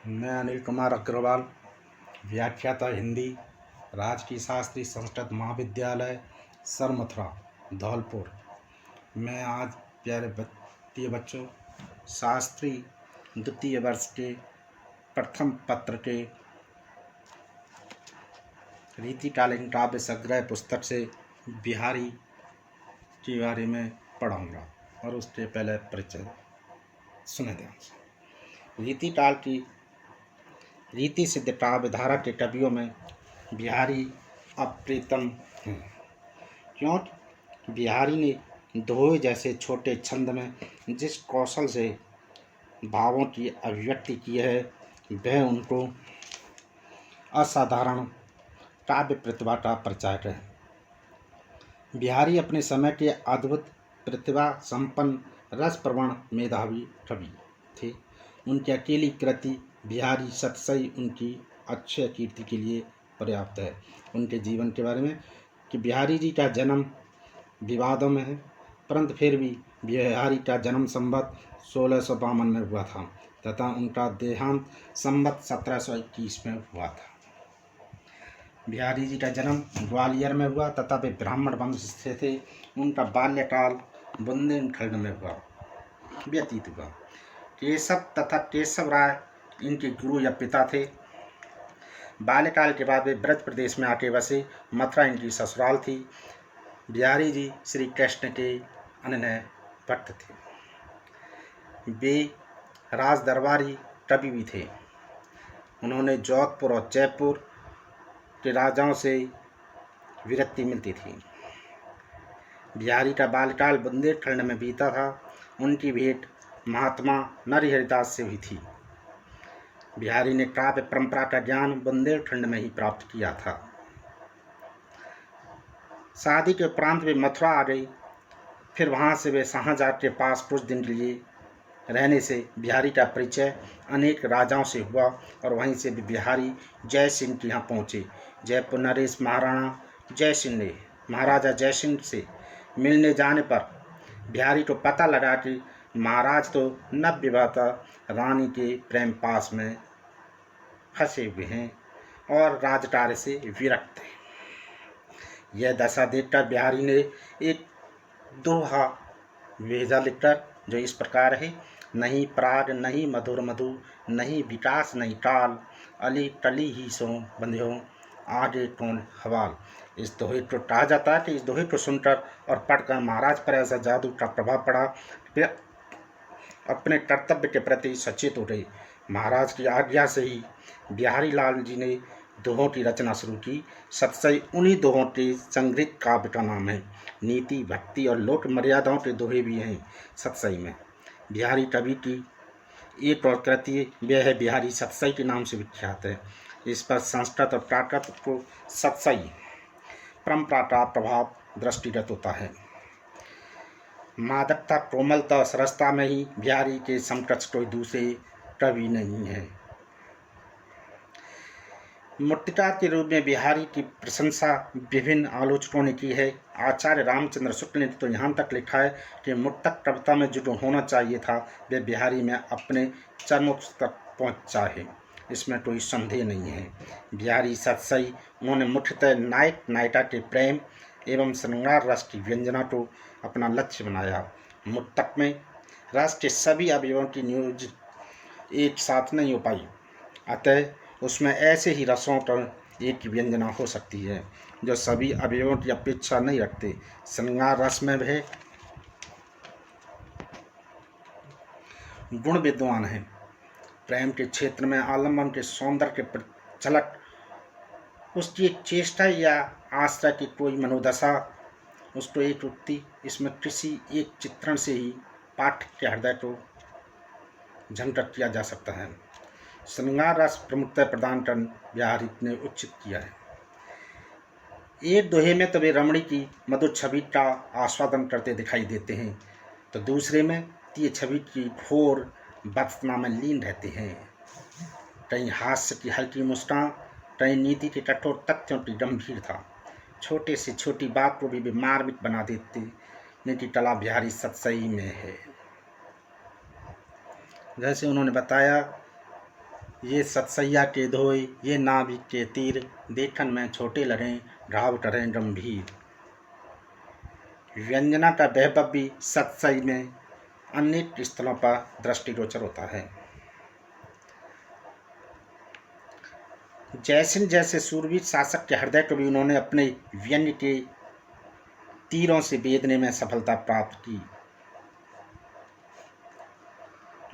मैं अनिल कुमार अग्रवाल, व्याख्याता हिंदी, राजकीय शास्त्री संस्कृत महाविद्यालय सरमथुरा धौलपुर। मैं आज प्यारे बच्चों शास्त्री द्वितीय वर्ष के प्रथम पत्र के रीति टालिंग काव्य संग्रह पुस्तक से बिहारी के बारे में पढ़ाऊँगा और उसके पहले परिचय सुने ध्यान से। रीति टाल की रीति सिद्ध काव्य धारा के कवियों में बिहारी अप्रितम हैं, क्योंकि बिहारी ने दोहे जैसे छोटे छंद में जिस कौशल से भावों की अभिव्यक्ति की है वह उनको असाधारण काव्य प्रतिभा का परिचायक है। बिहारी अपने समय के अद्भुत प्रतिभा संपन्न रस प्रवण मेधावी कवि थे। उनकी अकेली कृति बिहारी सतसई उनकी अक्षय कीर्ति के लिए पर्याप्त है। उनके जीवन के बारे में कि बिहारी जी का जन्म विवादों में है, परंतु फिर भी बिहारी का जन्म संवत 1652 में हुआ था तथा उनका देहांत संवत 1721 में हुआ था। बिहारी जी का जन्म ग्वालियर में हुआ तथा वे ब्राह्मण वंश से थे। उनका बाल्यकाल बुंदेलखंड में व्यतीत हुआ। केशव तथा केशव राय इनके गुरु या पिता थे। बाल्यकाल के बाद वे ब्रज प्रदेश में आके बसे। मथुरा इनकी ससुराल थी। बिहारी जी श्री कृष्ण के अनन्य भक्त थे। वे राज दरबारी कवि भी थे। उन्होंने जोधपुर और जयपुर के राजाओं से विरक्ति मिलती थी। बिहारी का बाल्यकाल बुंदेलखंड में बीता था। उनकी भेंट महात्मा नरहरिदास से हुई थी। बिहारी ने काव्य परंपरा का ज्ञान बुंदेलखंड में ही प्राप्त किया था। शादी के उपरांत वे मथुरा आ गई। फिर वहाँ से वे शाहजहाँ के पास कुछ दिन के लिए रहने से बिहारी का परिचय अनेक राजाओं से हुआ और वहीं से भी बिहारी जय सिंह के यहाँ पहुँचे। जयपुर नरेश महाराणा जय सिंह ने महाराजा जय सिंह से मिलने जाने पर बिहारी को पता लगा कि महाराज तो नवविवाहिता रानी के प्रेम पास में फंसे हुए हैं और राजकार्य से विरक्त हैं। यह दशा देखकर बिहारी ने एक दोहा भेजा लिखकर, जो इस प्रकार है। नहीं प्राग नहीं मधुर मधु, नहीं विकास नहीं काल, अली टली ही सो बंध्यो आगे कौन हवाल। इस दोहे को कहा जाता है कि इस दोहे को सुनकर और पढ़कर महाराज पर ऐसा जादू का प्रभाव पड़ा, वे अपने कर्तव्य के प्रति सचेत हो गए। महाराज की आज्ञा से ही बिहारी लाल जी ने दोहों की रचना शुरू की। सतसई उन्हीं दोहों के संग्रहित काव्य का नाम है। नीति भक्ति और लोक मर्यादाओं के दोहे भी हैं सतसई में। बिहारी कवि की एक और कृति वह है बिहारी सतसई के नाम से विख्यात है। इस पर संस्कृत और प्राकृत को सतसई परंपरा का प्रभाव दृष्टिगत होता है। मादकता कोमलता और सरसता में ही बिहारी के समकक्ष कोई दूसरे कवि नहीं है। मूर्तिकार के रूप में बिहारी की प्रशंसा विभिन्न आलोचकों ने की है। आचार्य रामचंद्र शुक्ल ने तो यहाँ तक लिखा है कि मुक्तक कविता में जो होना चाहिए था वह बिहारी में अपने चरमोत्कर्ष तक पहुँचा है, इसमें कोई संदेह नहीं है। बिहारी सतसई उन्होंने मुख्यतः नायक नायिका के प्रेम एवं श्रृंगार रस की व्यंजना को अपना लक्ष्य बनाया। मुक्तक में रस के सभी अवयवों की नियोज एक साथ नहीं हो पाई, अतः उसमें ऐसे ही रसों पर एक व्यंजना हो सकती है जो सभी अवयवों की अपेक्षा नहीं रखते। श्रृंगार रस में वह गुण विद्वान है। प्रेम के क्षेत्र में आलम्बन के सौंदर्य के झलक, उसकी एक चेष्टा या आश्रय की कोई मनोदशा, उसको एक उक्ति, इसमें किसी एक चित्रण से ही पाठक के हृदय को झंझट किया जा सकता है। श्रृंगार रस प्रमुखता प्रदान कर बिहारी ने उचित किया है। एक दोहे में तो वे रमणी की मधुर छवि का आस्वादन करते दिखाई देते हैं, तो दूसरे में तीय छवि की घोर बदतना में लीन रहते हैं। कहीं हास्य की हल्की मुस्कान, कहीं नीति के कठोर तथ्यों की गंभीरता, छोटे से छोटी बात को भी मार्मिक बना देते की कला बिहारी सतसई में है। जैसे उन्होंने बताया ये सतसैया के धोए, ये नाभिक के तीर, देखन में छोटे लड़ें, ढाव टरें गंभीर। व्यंजना का वैभव भी सतसई में अनेक स्थलों पर दृष्टिगोचर होता है। जैसे जैसे सूरवीर शासक के हृदय को भी उन्होंने अपने व्यंग्य के तीरों से बेधने में सफलता प्राप्त की।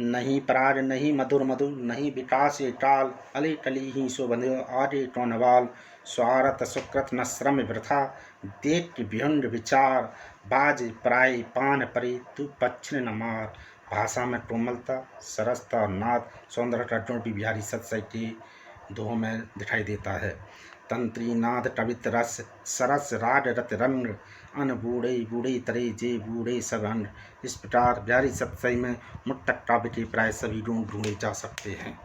नहीं पराग नहीं मधुर मधुर, नहीं विकास ये टाल, अले कली ही शोभन्यो आगे टोनवाल, स्वारत सुकृत न श्रम वृथा, देख के विहुंड विचार, बाज प्राय पान परे, तू पक्षिण न मार। भाषा में कोमलता, सरसता और नाद, सौंदर्य का गुण भी बिहारी सतसई के दोहों में दिखाई देता है। तंत्री नाद कवित रस, सरस राग रत रंग, अन बूढ़े बूढ़े तरे जे बूढ़े सब अंग। इस प्रकार बिहारी सतसई में मुक्तक काव्य के प्राय सभी गुण ढूंढे जा सकते हैं।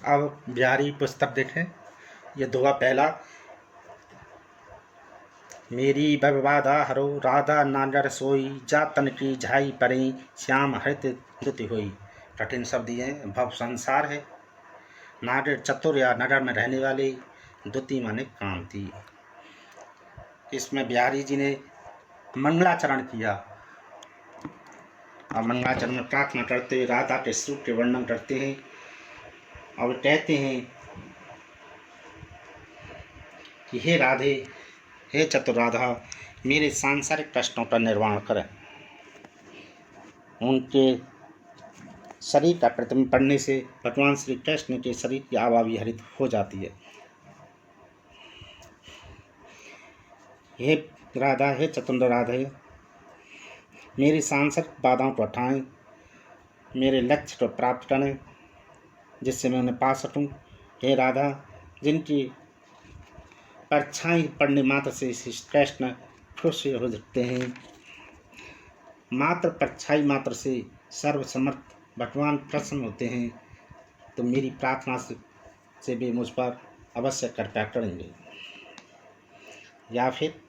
अब बिहारी पुस्तक देखें। ये दोहा पहला, मेरी बबवादा हरो राधा नागर सोई, जा तन की झाई परे, श्याम हरित दुति होई। कठिन शब्द ये भव संसार है। नागर चतुर या नगर में रहने वाले, दुति माने कांति। इसमें बिहारी जी ने मंगलाचरण किया और मंगलाचरण में प्रार्थना करते हुए राधा के स्वरूप के वर्णन करते हैं और कहते हैं कि हे राधे, हे चतुर राधा, मेरे सांसारिक कष्टों का निर्वाण करें। उनके शरीर का प्रतिबिंब पड़ने से भगवान श्री कृष्ण के शरीर की आभा भी हरित हो जाती है। हे राधा, हे चतुर राधे, मेरी सांसारिक बाधाओं को हटाएं, मेरे लक्ष्य को प्राप्त करें जिससे मैं उन्हें पा सकूं। हे राधा, जिनकी परछाई पड़ने मात्र से श्री कृष्ण खुश हो जाते हैं, मात्र परछाई मात्र से सर्वसमर्थ भगवान प्रसन्न होते हैं, तो मेरी प्रार्थना से वे मुझ पर अवश्य कृपा करेंगे। या फिर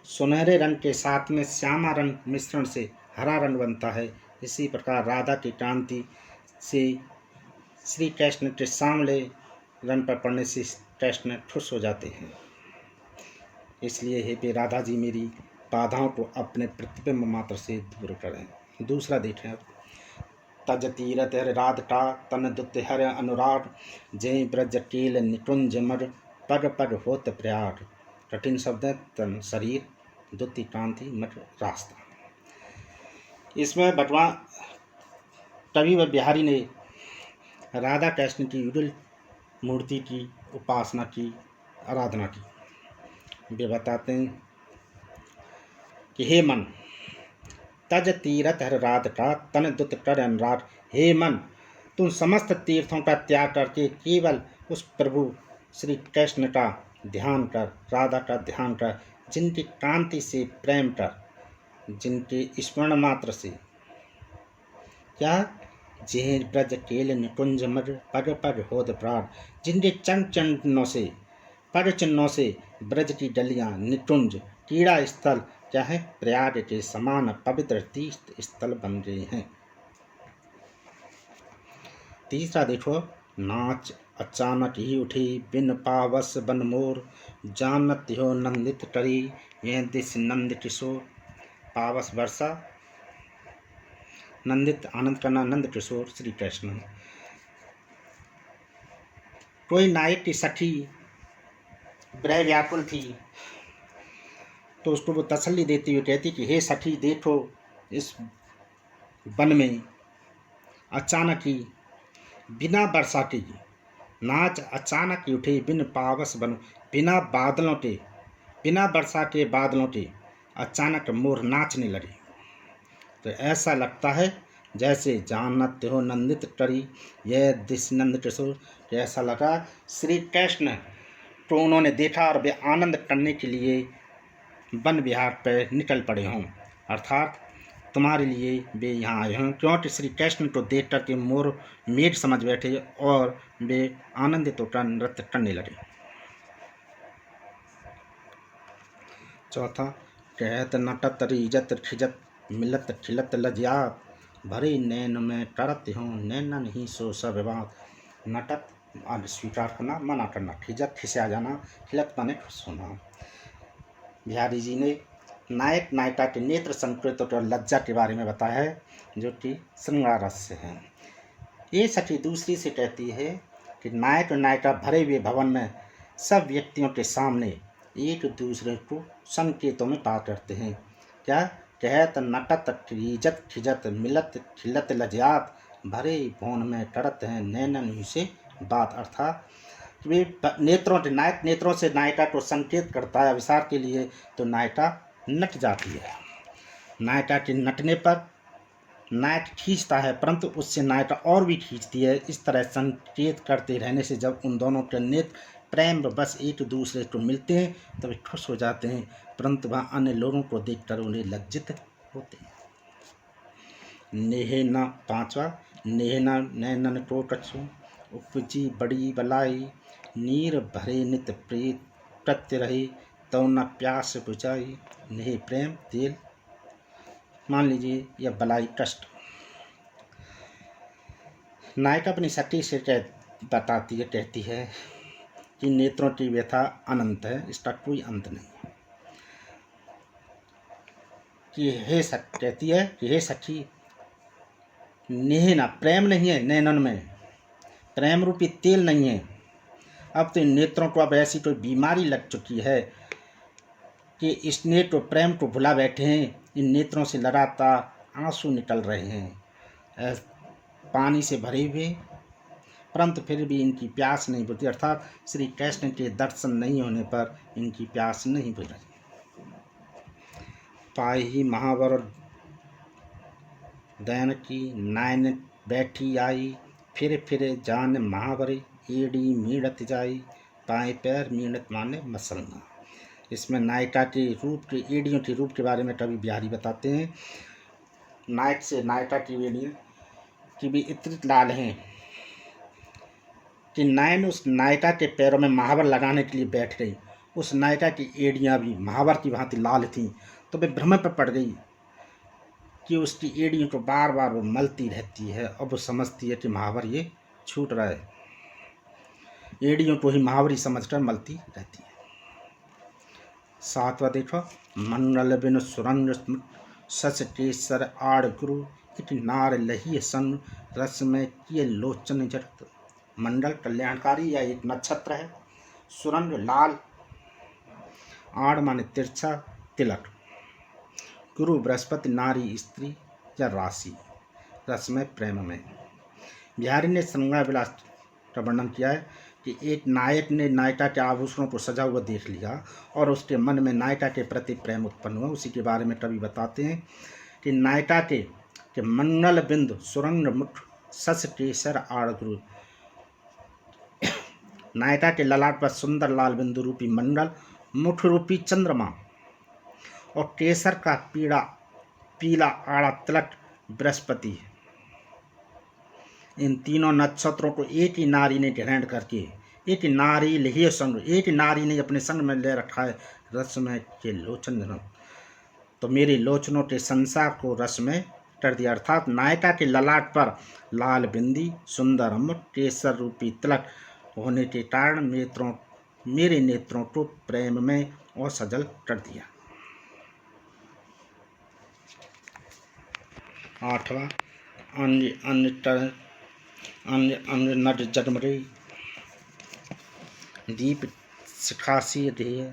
सुनहरे रंग के साथ में श्यामा रंग मिश्रण से हरा रंग बनता है, इसी प्रकार राधा की कांति से श्री कृष्ण के सांवले रंग पर पड़ने से कृष्ण खुश हो जाते हैं। इसलिए हे पे राधा जी, मेरी बाधाओं को अपने प्रतिबिंब मात्र से दूर करें। दूसरा देखें, तज तीरथ हर राधका, तन दुत हर अनुराग, जय ब्रज केल निकुंज मर, पग पग होत प्रयाग। कठिन शब्द है। तन शरीर, दुति कांति, मर रास्ता। इसमें भगवान कवि व बिहारी ने राधा कृष्ण की युगल मूर्ति की उपासना की, आराधना की। वे बताते हैं कि हे मन, तज तीरथ हर राधका, तन दुत कर अनुराग। हे मन, तुम समस्त तीर्थों का त्याग करके केवल उस प्रभु श्री कृष्ण का ध्यान कर, राधा का ध्यान कर, जिनकी कांति से प्रेम कर, जिनके स्मरण मात्र से क्या जेह ब्रज केल निकुंज मर, पग पग होत प्राण। जिनके चरण चिन्हों से, पग चिन्हों से ब्रज की डलियां, निकुंज, क्रीड़ा स्थल क्या है, प्रयाग के समान पवित्र तीर्थ स्थल बन गए हैं। तीसरा देखो, नाच अचानक ही उठी, बिन पावस बन मोर, जानत हो नंदित करी, यह दिश नंद किशोर। पावस वर्षा, नंदित आनंद करना, नंद किशोर श्री कृष्ण। कोई नायक की सखी ब्रह व्याकुल थी तो उसको वो तसल्ली देती हुई कहती कि हे सखी, देखो इस वन में अचानक ही बिना वर्षा के नाच अचानक ही उठे, बिन पावस बन, बिना बादलों के, बिना वर्षा के बादलों के अचानक मोर नाचने लगे। तो ऐसा लगता है जैसे जानत हो नंदित करी, यह दिस नंद किशोर। ऐसा लगा श्री कृष्ण को उन्होंने देखा और वे आनंद करने के लिए वन विहार पर निकल पड़े हों, अर्थात तुम्हारे लिए वे यहाँ आए हों, क्योंकि श्री कृष्ण को देख करके मोर मेघ समझ बैठे और वे आनंदित होकर नृत्य करने लगे। चौथा, कहत नटत रिजत खिजत मिलत खिलत लज्जात, भरे नैन में टरत हूँ नैनन ही सो सब बात। नटत माने स्वीकार करना, मना करना, खिजत खिसिया जाना, खिलत माने खुश होना। बिहारी जी ने नायक नायिका के नेत्र संकृत और लज्जा के बारे में बताया है, जो कि श्रृंगार रस से है। ये सखी दूसरी से कहती है कि नायक और नायिका भरे हुए भवन में सब व्यक्तियों के सामने एक दूसरे को संकेतों में बात करते हैं। क्या कहत नटत खिजत खिजत मिलत खिलत लज्जात, भरे भवन में टरत हैं नैनन ही से बात। अर्थात वे नेत्रों के नायक नेत्रों से नायिका को संकेत करता है अविसार के लिए, तो नायिका नट जाती है। नायिका के नटने पर नायक खींचता है, परंतु उससे नायिका और भी खींचती है। इस तरह संकेत करते रहने से जब उन दोनों के नेत्र प्रेम बस एक दूसरे को मिलते हैं तब वे खुश हो जाते हैं, परंतु वह अन्य लोगों को देखकर उन्हें लज्जित होते हैं। नेह न पांचवा, नेह न नैनन को कछु उपजी बड़ी बलाई, नीर भरे नित प्रीत प्रत्य रही, तो न प्यास बुझाई, नेह प्रेम तेल। मान लीजिए यह बलाई कष्ट। नायिका अपनी सखी से बताती है, कहती है कि नेत्रों की व्यथा अनंत है, इसका कोई अंत नहीं। कि कहती है कि हे सखी, नेह ना प्रेम नहीं है, नैनन में प्रेम रूपी तेल नहीं है। अब तो इन नेत्रों को अब ऐसी कोई बीमारी लग चुकी है कि इस नेत्र प्रेम को भुला बैठे हैं। इन नेत्रों से लगातार आंसू निकल रहे हैं, पानी से भरे हुए, परंतु फिर भी इनकी प्यास नहीं बुझती। अर्थात श्री कृष्ण के दर्शन नहीं होने पर इनकी प्यास नहीं बुझ रही। पाए ही महावर दैन की नायन बैठी आई, फिर जान महावर एड़ी मीड़त जाई, पाए पैर मीड़त माने मसलना। इसमें नायिका के रूप के एड़ियों के रूप के बारे में कवि बिहारी बताते हैं। नायक से नायिका की एड़ियाँ की भी इतनी लाल हैं कि नायन उस नायिका के पैरों में महावर लगाने के लिए बैठ गई। उस नायिका की एड़ियाँ भी महावर की भांति लाल थीं, तो वे भ्रम पर पड़ गई कि उसकी एड़ियों को बार बार वो मलती रहती है। अब वो समझती है कि महावर ये छूट रहा है, एड़ियों को ही महावरी समझकर मलती रहती है। सातवां देखो, मंडल बिन सुरंग सस केसर आड़ गुरु, इट नार लही सन रस में किए लोचन जरत। मंडल कल्याणकारी या एक नक्षत्र है, सुरंग लाल, आड़ माने तिरछा, तिलक, गुरु बृहस्पति नारी स्त्री या राशि, रस में प्रेम में। बिहारी ने श्रृंगार विलास का वर्णन किया है कि एक नायक ने नायिका के आभूषणों को सजा हुआ देख लिया और उसके मन में नायिका के प्रति प्रेम उत्पन्न हुआ। उसी के बारे में कवि बताते हैं कि नायिका के मंगल बिंदु सुरंग मुख सस केसर आड़ गुरु, नायिका के ललाट पर सुंदर लाल बिंदु रूपी मंडल, मुख रूपी चंद्रमा और केसर का पीला आड़ा तिलक बृहस्पति। इन तीनों नक्षत्रों को एक ही नारी ने ग्रहण करके, एक नारी लिहिए संग, एक नारी ने अपने संग में ले रखा है रस में के लोचन जनक, तो मेरे लोचनों के संसार को रस में कर दिया। अर्थात नायिका के ललाट पर लाल बिंदी, सुंदर मुख, केसर रूपी तिलक होने के कारण मेरे नेत्रों को प्रेम में और सजल कर दिया। आठवां, अन्य नट जगमरे, दीप सिखासी रहे,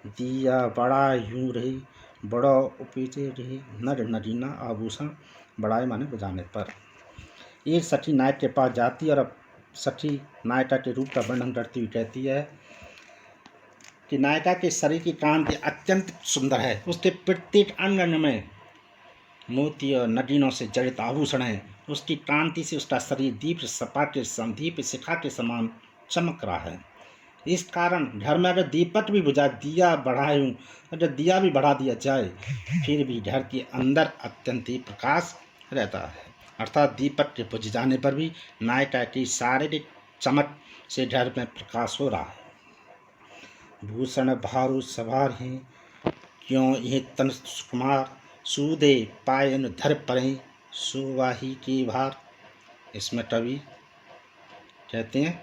दिया बड़ा यूं रही, बड़ा उपीचे रहे, नर नरीना आभूषण बढ़ाए माने बजाने पर। एक सखी नायक के पास जाती है और अब सखी नायिका के रूप का वर्णन करती हुई कहती है कि नायिका के शरीर की कांति अत्यंत सुंदर है, उसके प्रत्येक अंग अंग में मोती और नगीनों से जड़ित आभूषण है, उसकी कांति से उसका शरीर दीप शिखा के समान चमक रहा है। इस कारण घर में अगर दीपक भी बुझा दिया बढ़ाऊं, अगर दिया भी बढ़ा दिया जाए फिर भी घर के अंदर अत्यंत ही प्रकाश रहता है। अर्थात दीपक के बुझ जाने पर भी नायिका की शारीरिक चमक से घर में प्रकाश हो रहा है। भूषण भारू सवार हैं, क्यों यह तन कुमार, सूदे पायन धर परें सुवाही की भार। इसमें कवि कहते हैं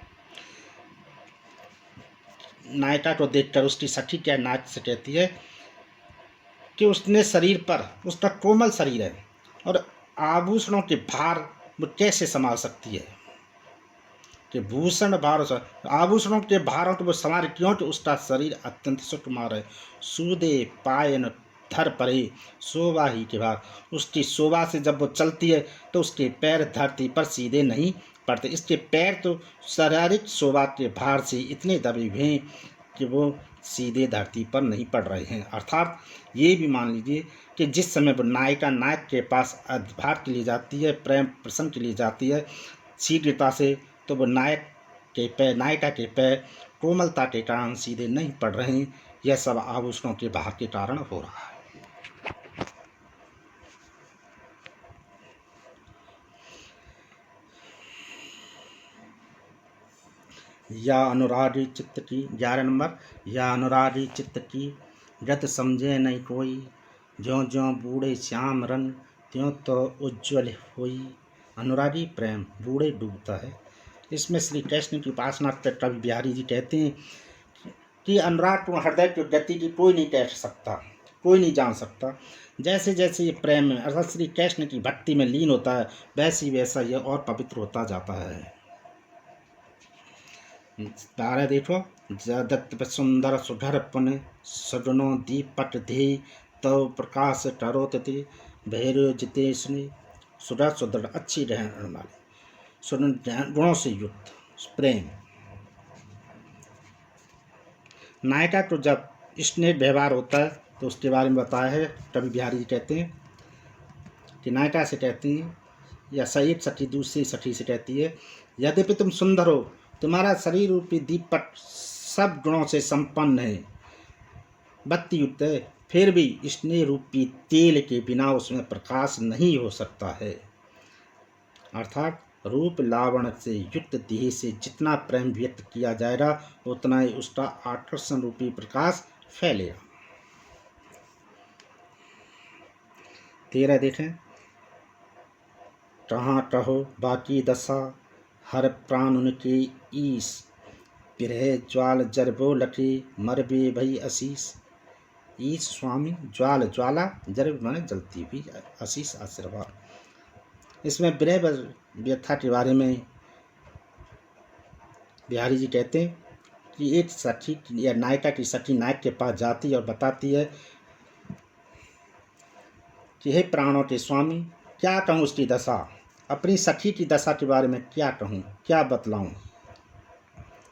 नायिका को देखकर उसकी सखी क्या नाच से कहती है कि उसने शरीर पर, उसका कोमल शरीर है और आभूषणों के भार वो कैसे संभाल सकती है, कि भूषण भार आभूषणों के भारों को वो संभाल क्यों, कि उसका शरीर अत्यंत सुकुमार है। सूदे पायन धर परे शोभा ही के भार, उसकी शोभा से जब वो चलती है तो उसके पैर धरती पर सीधे नहीं पड़ते। इसके पैर तो शारीरिक शोभा के भार से इतने दबे हुए हैं कि वो सीधे धरती पर नहीं पड़ रहे हैं। अर्थात ये भी मान लीजिए कि जिस समय वो नायिका नायक के पास अधिभार के लिए जाती है, प्रेम प्रसंग के लिए जाती है शीघ्रता से, तो वो नायिका के पैर कोमलता के कारण सीधे नहीं पड़ रहे हैं। यह सब आभूषणों के भार के कारण हो रहा है। या अनुरागी चित्त की, 11 नंबर, या अनुरागी चित्त की गत समझे नहीं कोई, ज्यों ज्यों बूढ़े श्याम रंग त्यों तो उज्ज्वल होई। अनुरागी प्रेम बूढ़े डूबता है। इसमें श्री कृष्ण की उपासना पर कवि बिहारी जी कहते हैं कि अनुराग को हृदय की गति की कोई नहीं कह सकता, कोई नहीं जान सकता। जैसे जैसे ये प्रेम में अर्थात श्री कृष्ण की भक्ति में लीन होता है, वैसी वैसा यह और पवित्र होता जाता है। तारा देखो, जदत सुंदर सुधर पुन सगुनो दीपट धे तो प्रकाश टरोतते भैरव जितेश ने। सुधर सुधर अच्छी रहने वाले, गुणों से युक्त प्रेम। नायिका को जब स्नेह व्यवहार होता है तो उसके बारे में बताया है। कवि बिहारी जी कहते हैं कि नायिका से कहती हैं या एक सखी दूसरी सखी से कहती है, यद्यपि तुम सुंदर हो, तुम्हारा शरीर रूपी दीपक सब गुणों से संपन्न है, बत्ती युक्त है, फिर भी स्नेह रूपी तेल के बिना उसमें प्रकाश नहीं हो सकता है। अर्थात रूप लावण्य से युक्त देह से जितना प्रेम व्यक्त किया जाएगा उतना ही उसका आकर्षण रूपी प्रकाश फैलेगा। 13 देखें, कहाँ कहो बाकी दशा हर प्राण उनके ईश, विरह ज्वाल जरबो लटे मरबे भई अशीष। ईश स्वामी, ज्वाल ज्वाला, जरब माने जलती हुई, अशीष आशीर्वाद। इसमें विरह व्यथा के बारे में बिहारी जी कहते हैं कि एक सखी या नायिका की सखी नायक के पास जाती है और बताती है कि हे प्राणों के स्वामी, क्या कहूँ उसकी दशा, अपनी सखी की दशा के बारे में क्या कहूँ, क्या बतलाऊँ,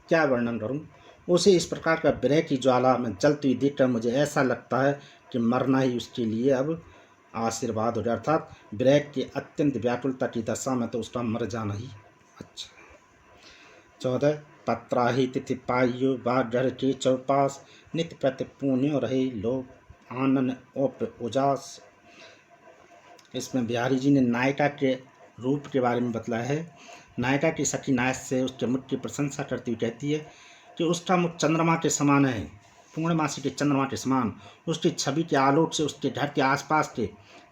क्या वर्णन करूँ। उसे इस प्रकार का विरह की ज्वाला में जलती हुई देखकर मुझे ऐसा लगता है कि मरना ही उसके लिए अब आशीर्वाद हो जाए। अर्थात विरह की अत्यंत व्याकुलता की दशा में तो उसका मर जाना ही अच्छा। 14 पत्राही तिथि पाइयो बाढ़ के चौपास, नित्य प्रति पुण्य रहे लोग आनंद ओप उजास। इसमें बिहारी जी ने नायिका के रूप के बारे में बतलाया है। नायिका की सखी नायक से उसके मुख की प्रशंसा करती हुई कहती है कि उसका मुख चंद्रमा के समान है, पूर्णमासी के चंद्रमा के समान। उसकी छवि के आलोक से उसके घर के आसपास के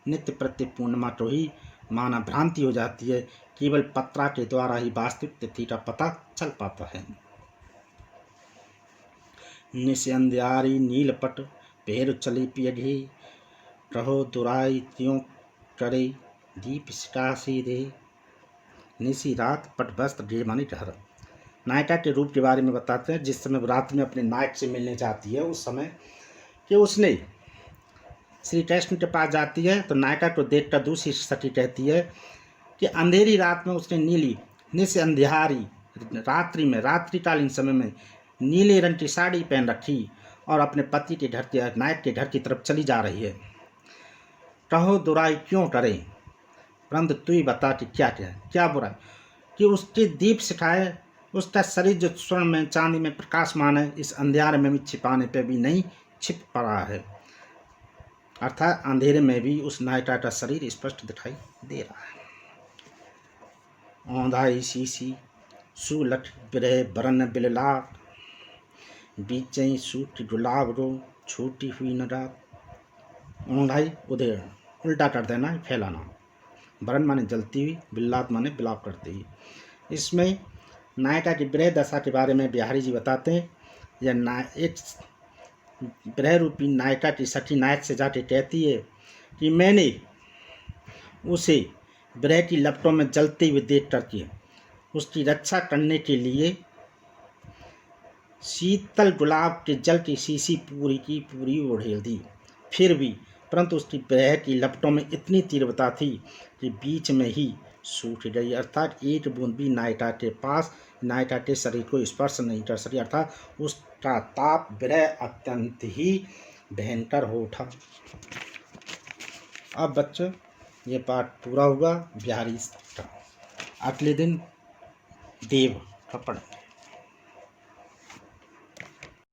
नित्य प्रति पूर्णिमा को ही माना भ्रांति हो जाती है। केवल पत्रा के द्वारा ही वास्तविक तिथि का पता चल पाता है। निस्यंध्यारी नीलपट पेर चली पियघी, रहो दुराई त्यों करे दीप सिकासी दे। निसी रात पट वस्त्र ढेर मानी ठहर। नायिका के रूप के बारे में बताते हैं। जिस समय रात में अपने नायक से मिलने जाती है उस समय कि उसने श्री कृष्ण के पास जाती है तो नायिका को देखकर दूसरी सखी कहती है कि अंधेरी रात में उसने नीली निस अंधियारी रात्रि में, रात्रिकालीन समय में नीले रंग की साड़ी पहन रखी और अपने पति के घर के नायक के घर की तरफ चली जा रही है। कहो दुराई क्यों करे, परंतु तू ही बता कि क्या बुराई, कि उसके दीप सिखाए उसका शरीर जो स्वर्ण में चांदी में प्रकाशमान है, इस अंधेरे में भी छिपाने पे भी नहीं छिप पड़ा है। अर्थात अंधेरे में भी उस नायिका का शरीर स्पष्ट दिखाई दे रहा है। औंधाई शीशी सुलठ बिरह बरन बिललाट, बीचई सूट गुलाब रो छूटी हुई न रात। ऊँघाई उधेड़, उल्टा कर देना, फैलाना। बरन माने जलती हुई, बिल्लात माने बिलाप करती हुई। इसमें नायिका की विरह दशा के बारे में बिहारी जी बताते हैं। यह एक विरह रूपी नायिका की सखी नायक से जाके कहती है कि मैंने उसे विरह की लपटों में जलते हुए देख करके उसकी रक्षा करने के लिए शीतल गुलाब के जल की शीशी पूरी की पूरी उड़ेल दी। फिर भी परंतु उसकी विरह की लपटों में इतनी तीव्रता थी कि बीच में ही सूख गई, अर्थात एक बूंद भी नायिका के शरीर को स्पर्श नहीं कर सकी, अर्थात उसका ताप विरह अत्यंत ही भयंकर हो उठा। अब बच्चों ये पाठ पूरा हुआ बिहारी का। अगले दिन देव का पढ़ेंगे।